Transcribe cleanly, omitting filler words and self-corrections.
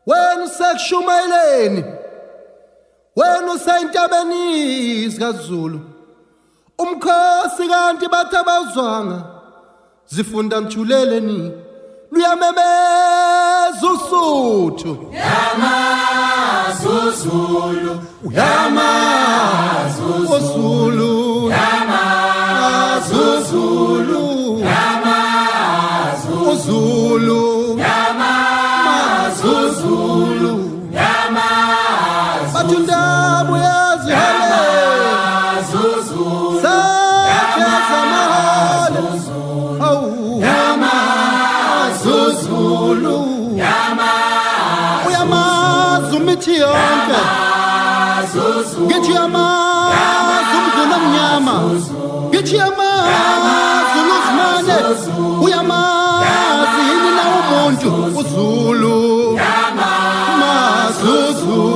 Wena usekushumayeleni, wena usentabeni zikaZulu, umkhosi kanti bathi abawuzwanga, zifunda njuleleni, luyamemeza uSuthu. Yamazulu, uZulu, Yamazulu, uZulu, Yamazulu, bathi indaba uyazihele, sakhe zamahale, awu Yamazulu, uyamazi umithi yonke, ngithi uyamazi umdlula omnyama, ngithi uyamazi uluzimane, uyamazi yini na umuntu uZulu, mazi uZulu.